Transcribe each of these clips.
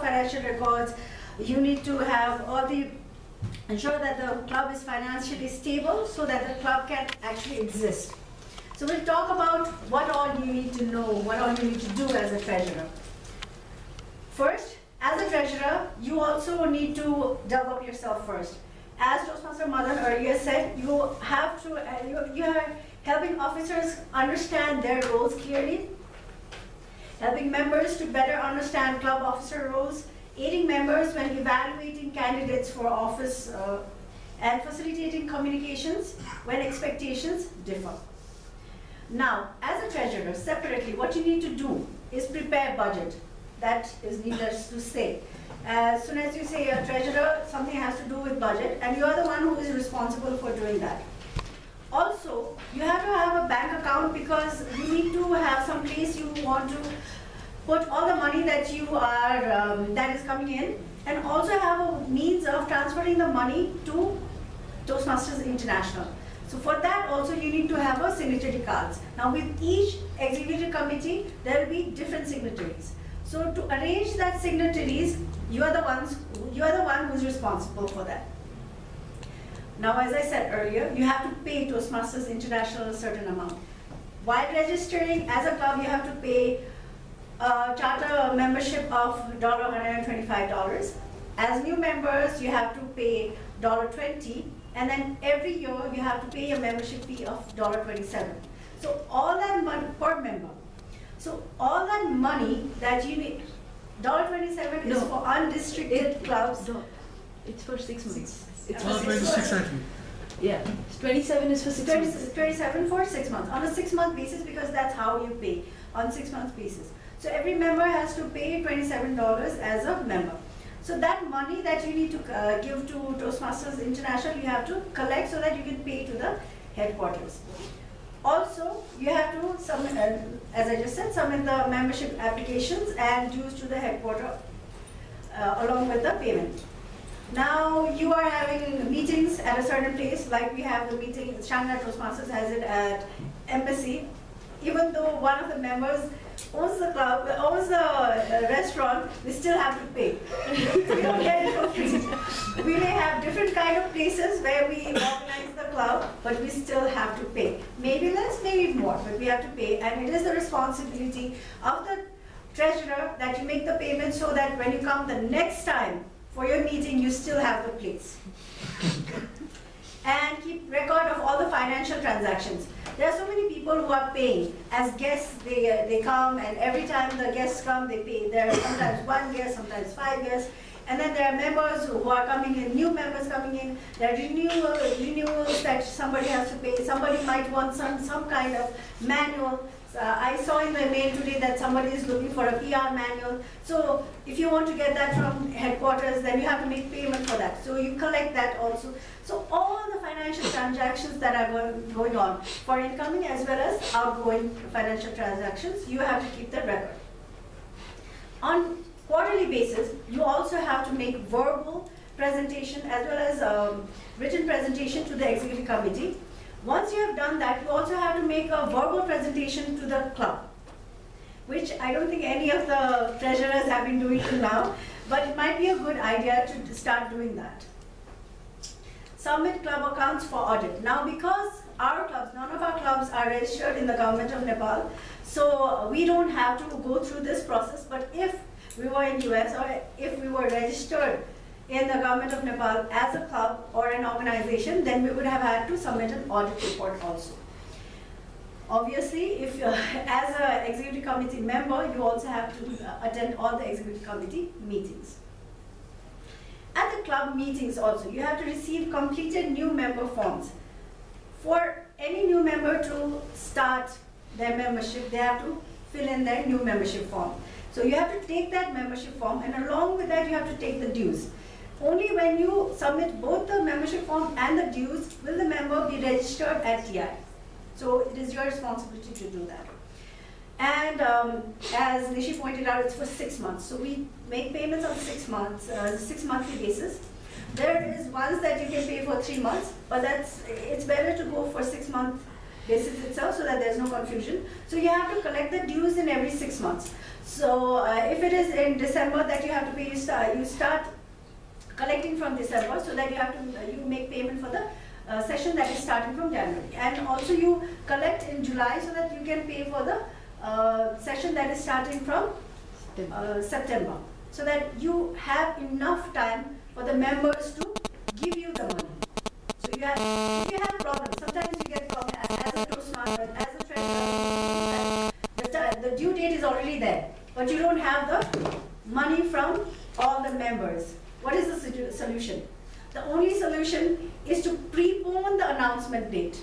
financial records. You need to have ensure that the club is financially stable so that the club can actually exist. So we'll talk about what all you need to know, what all you need to do as a treasurer. First, as a treasurer, you also need to develop yourself first. As Toastmaster Madan earlier said, you have to, you are helping officers understand their roles clearly, helping members to better understand club officer roles, aiding members when evaluating candidates for office, and facilitating communications when expectations differ. Now, as a treasurer, separately, what you need to do is prepare budget. That is needless to say. As soon as you say a treasurer, something has to do with budget, and you are the one who is responsible for doing that. Also, you have to have a bank account because you need to have some place you want to put all the money that you are that is coming in, and also have a means of transferring the money to Toastmasters International. So for that also you need to have a signatory cards. Now with each executive committee there will be different signatories. So to arrange that signatories, you are the one who's responsible for that. Now as I said earlier, you have to pay Toastmasters International a certain amount. While registering as a club, you have to pay a charter membership of $125. As new members, you have to pay $20, and then every year you have to pay a membership fee of $27. So all that money per member. So all that money that you need, $27 is for unrestricted clubs. No, it's for 6 months. It's for 26, I think. Yeah, 27 is for 6 months. 27 for 6 months on a 6-month basis, because that's how you pay on 6-month basis. So every member has to pay $27 as a member. So that money that you need to give to Toastmasters International, you have to collect so that you can pay to the headquarters. Also, you have to submit, as I just said, submit the membership applications and dues to the headquarters along with the payment. Now you are having meetings at a certain place, like we have the meeting, Shangri-la Toastmasters has it at Embassy. Even though one of the members owns the club, owns the restaurant, we still have to pay. We don't get it for free. We may have different kind of places where we organize the club, but we still have to pay. Maybe less, maybe more, but we have to pay. And it is the responsibility of the treasurer that you make the payment so that when you come the next time for your meeting, you still have the place. And keep record of all the financial transactions. There are so many people who are paying. As guests, they come, and every time the guests come, they pay. There are sometimes 1 guest, sometimes 5 guests. And then there are members who are coming in, new members coming in. There are renewals that somebody has to pay. Somebody might want some kind of manual. I saw in the mail today that somebody is looking for a PR manual. So if you want to get that from headquarters, then you have to make payment for that. So you collect that also. So all the financial transactions that are going on for incoming as well as outgoing financial transactions, you have to keep the record. On quarterly basis, you also have to make verbal presentation as well as written presentation to the executive committee. Once you have done that, you also have to make a verbal presentation to the club, which I don't think any of the treasurers have been doing till now, but it might be a good idea to start doing that. Submit club accounts for audit. Now because our clubs, none of our clubs are registered in the government of Nepal, so we don't have to go through this process, but if we were in US or if we were registered in the government of Nepal as a club or an organization, then we would have had to submit an audit report also. Obviously, if as an executive committee member, you also have to attend all the executive committee meetings. At the club meetings also, you have to receive completed new member forms. For any new member to start their membership, they have to fill in their new membership form. So you have to take that membership form, and along with that you have to take the dues. Only when you submit both the membership form and the dues will the member be registered at TI. So it is your responsibility to do that. And as Nishi pointed out, it's for 6 months. So we make payments on 6 months, 6 monthly basis. There is ones that you can pay for 3 months, but it's better to go for 6 months basis itself, so that there's no confusion. So you have to collect the dues in every 6 months. So if it is in December that you have to pay, you start collecting from December, so that you have to you make payment for the session that is starting from January. And also you collect in July, so that you can pay for the session that is starting from September, so that you have enough time for the members to give you the money. So you have, if you have problems, sometimes you get problems as a Toastmaster, as a treasurer, the due date is already there, but you don't have the money from all the members. What is the solution? The only solution is to prepone the announcement date.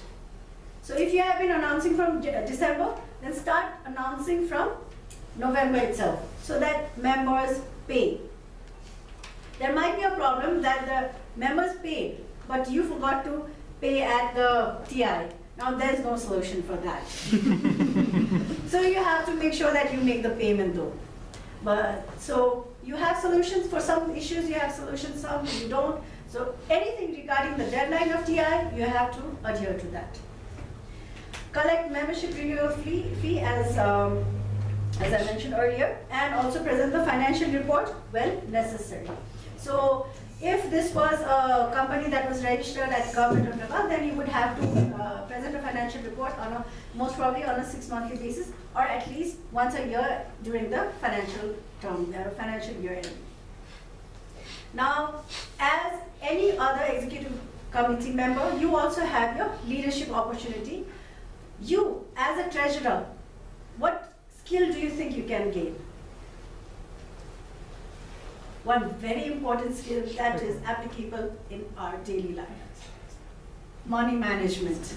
So if you have been announcing from December, then start announcing from November itself, so that members pay. There might be a problem that the members paid, but you forgot to pay at the TI. Now there's no solution for that. So you have to make sure that you make the payment though. But so you have solutions for some issues, you have solutions, some you don't. So anything regarding the deadline of TI, you have to adhere to that. Collect membership renewal fee as I mentioned earlier, and also present the financial report when necessary. So if this was a company that was registered at Government of Nepal, then you would have to present a financial report on a, most probably on a 6-monthly basis, or at least once a year during the financial term, financial year end. Now, as any other executive committee member, you also have your leadership opportunity. You, as a treasurer, what skill do you think you can gain? One very important skill that is applicable in our daily life: money management.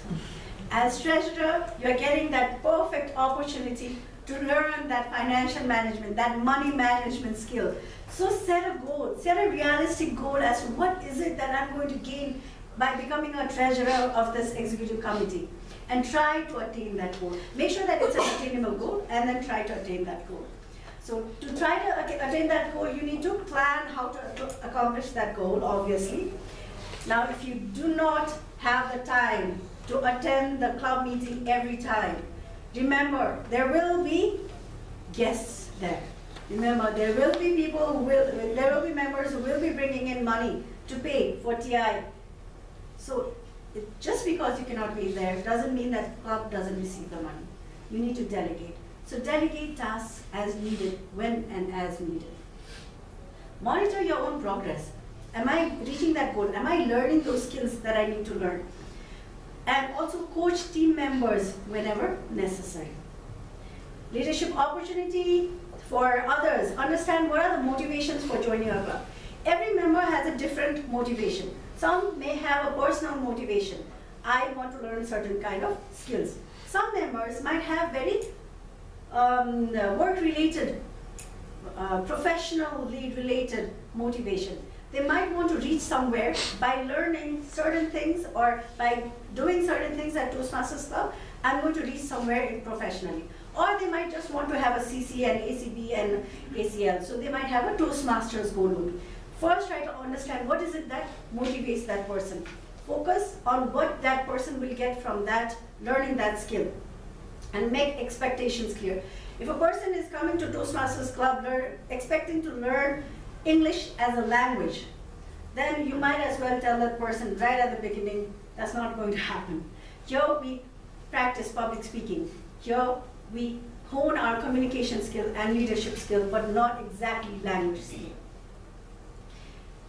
As treasurer, you're getting that perfect opportunity to learn that financial management, that money management skill. So set a goal, set a realistic goal as to what is it that I'm going to gain by becoming a treasurer of this executive committee, and try to attain that goal. Make sure that it's an attainable goal, and then try to attain that goal. So to try to attain that goal, you need to plan how to accomplish that goal, obviously. Now, if you do not have the time to attend the club meeting every time, remember, there will be guests there. Remember, there will be people who will, there will be members who will be bringing in money to pay for TI. So just because you cannot be there doesn't mean that the club doesn't receive the money. You need to delegate. So delegate tasks as needed, when and as needed. Monitor your own progress. Am I reaching that goal? Am I learning those skills that I need to learn? And also coach team members whenever necessary. Leadership opportunity for others. Understand what are the motivations for joining a club. Every member has a different motivation. Some may have a personal motivation. I want to learn certain kind of skills. Some members might have very work-related, professional lead-related motivation. They might want to reach somewhere by learning certain things, or by doing certain things at Toastmasters Club. I'm going to reach somewhere professionally. Or they might just want to have a CC and ACB and ACL. So they might have a Toastmasters goal. First, try to understand what is it that motivates that person. Focus on what that person will get from that, learning that skill. And make expectations clear. If a person is coming to Toastmasters Club expecting to learn English as a language, then you might as well tell that person right at the beginning, that's not going to happen. Here we practice public speaking. Here we hone our communication skill and leadership skill, but not exactly language skill.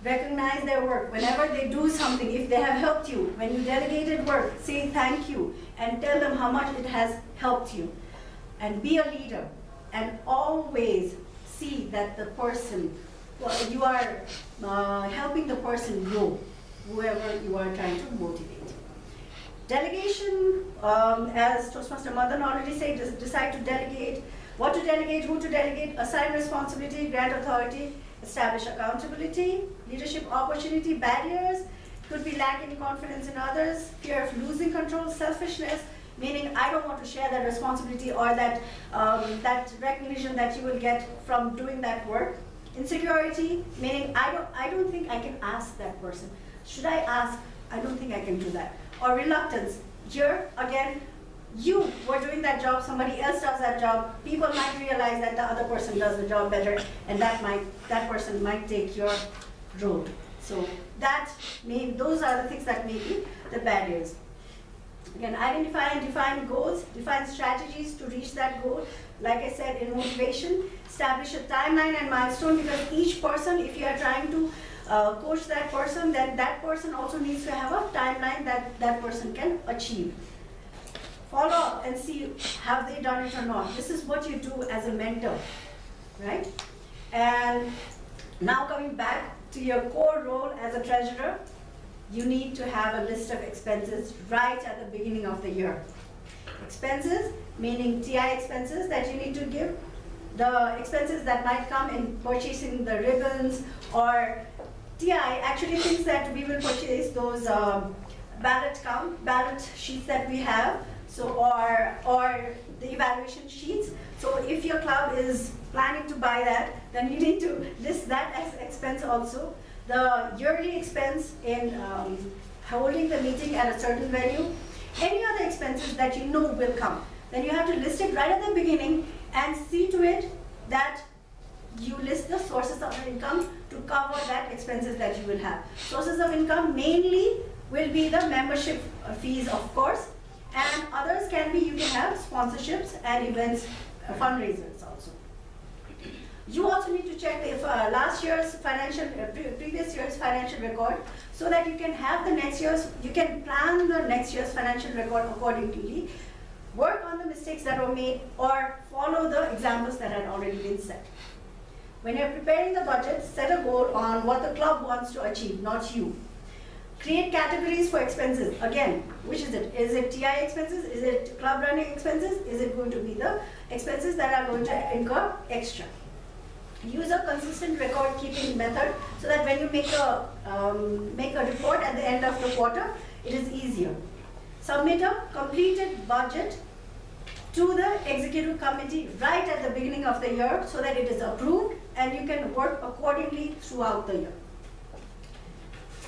Recognize their work. Whenever they do something, if they have helped you, when you delegated work, say thank you and tell them how much it has helped you. And be a leader, and always see that the person, you are helping the person grow, whoever you are trying to motivate. Delegation, as Toastmaster Madan already said, decide to delegate, what to delegate, who to delegate, assign responsibility, grant authority, establish accountability, leadership opportunity, barriers, could be lacking confidence in others, fear of losing control, selfishness, meaning I don't want to share that responsibility or that, that recognition that you will get from doing that work. Insecurity, meaning I don't think I can ask that person. Should I ask? I don't think I can do that. Or reluctance. Here, again, you were doing that job, somebody else does that job, people might realize that the other person does the job better, and that person might take your role. So those are the things that may be the barriers. Again, identify and define goals, define strategies to reach that goal. Like I said, in motivation, establish a timeline and milestone, because each person, if you are trying to coach that person, then that person also needs to have a timeline that that person can achieve. Follow up and see, have they done it or not? This is what you do as a mentor, right? And now coming back to your core role as a treasurer, you need to have a list of expenses right at the beginning of the year. Expenses, meaning TI expenses that you need to give, the expenses that might come in purchasing the ribbons, or TI actually thinks that we will purchase those ballot sheets that we have, so or the evaluation sheets. So if your club is planning to buy that, then you need to list that as expense also. The yearly expense in holding the meeting at a certain venue, any other expenses that you know will come, then you have to list it right at the beginning and see to it that you list the sources of income to cover that expenses that you will have. Sources of income mainly will be the membership fees, of course, and others can be, you can have sponsorships and events, fundraisers also. You also need to check the previous year's financial record, so that you can have the next year's, you can plan the next year's financial record accordingly, work on the mistakes that were made, or follow the examples that had already been set. When you're preparing the budget, set a goal on what the club wants to achieve, not you. Create categories for expenses. Again, which is it? Is it TI expenses? Is it club running expenses? Is it going to be the expenses that are going to incur extra? Use a consistent record keeping method, so that when you make a report at the end of the quarter, it is easier. Submit a completed budget to the executive committee right at the beginning of the year, so that it is approved and you can work accordingly throughout the year.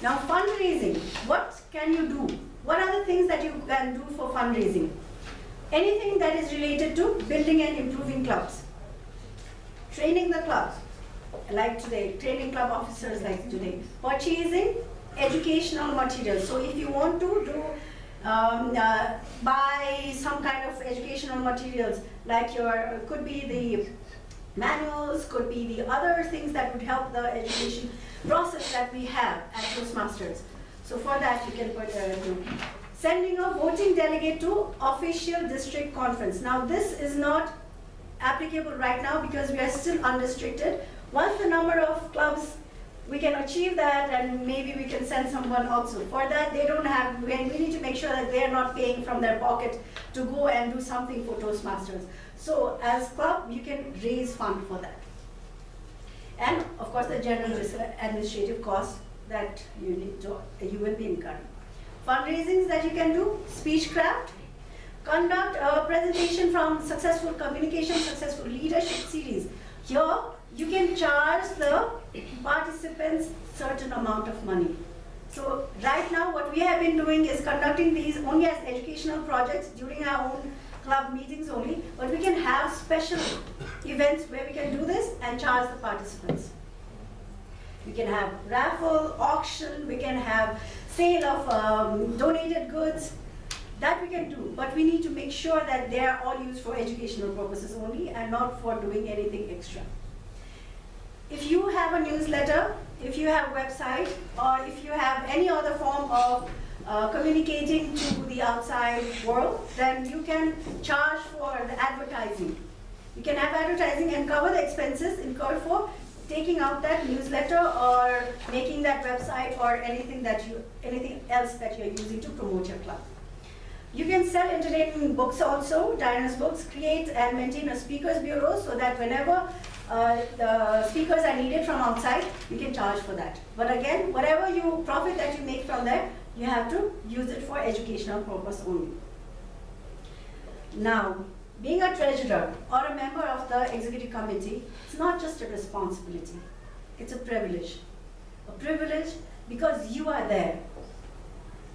Now, fundraising. What can you do? What are the things that you can do for fundraising? Anything that is related to building and improving clubs. Training the clubs, like today, training club officers like today. Purchasing educational materials. So if you want to do buy some kind of educational materials, like could be the manuals, could be the other things that would help the education process that we have at Toastmasters. So for that you can do. Sending a voting delegate to official district conference. Now this is not applicable right now because we are still unrestricted. Once the number of clubs, we can achieve that, and maybe we can send someone also. For that, they don't have, we need to make sure that they are not paying from their pocket to go and do something for Toastmasters. So as club, you can raise fund for that. And of course, the general administrative costs that you will be incurring. Fundraisings that you can do, speechcraft, conduct a presentation from successful communication, successful leadership series. Here, you can charge the participants certain amount of money. So right now, what we have been doing is conducting these only as educational projects during our own club meetings only, but we can have special events where we can do this and charge the participants. We can have raffle, auction, we can have sale of donated goods. That we can do, but we need to make sure that they are all used for educational purposes only and not for doing anything extra. If you have a newsletter, if you have a website, or if you have any other form of communicating to the outside world, then you can charge for the advertising. You can have advertising and cover the expenses incurred for taking out that newsletter or making that website or anything else that you're using to promote your club. You can sell entertainment books also, diners books, create and maintain a speakers bureau so that whenever the speakers are needed from outside, you can charge for that. But again, whatever profit that you make from there, you have to use it for educational purpose only. Now, being a treasurer or a member of the executive committee, it's not just a responsibility, it's a privilege. A privilege because you are there.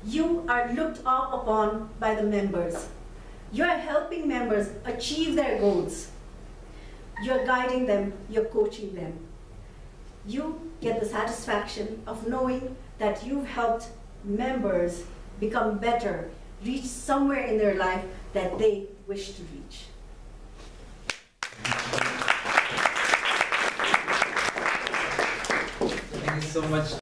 You are looked up upon by the members. You're helping members achieve their goals. You're guiding them, you're coaching them. You get the satisfaction of knowing that you've helped members become better, reach somewhere in their life that they wish to reach. Thank you so much.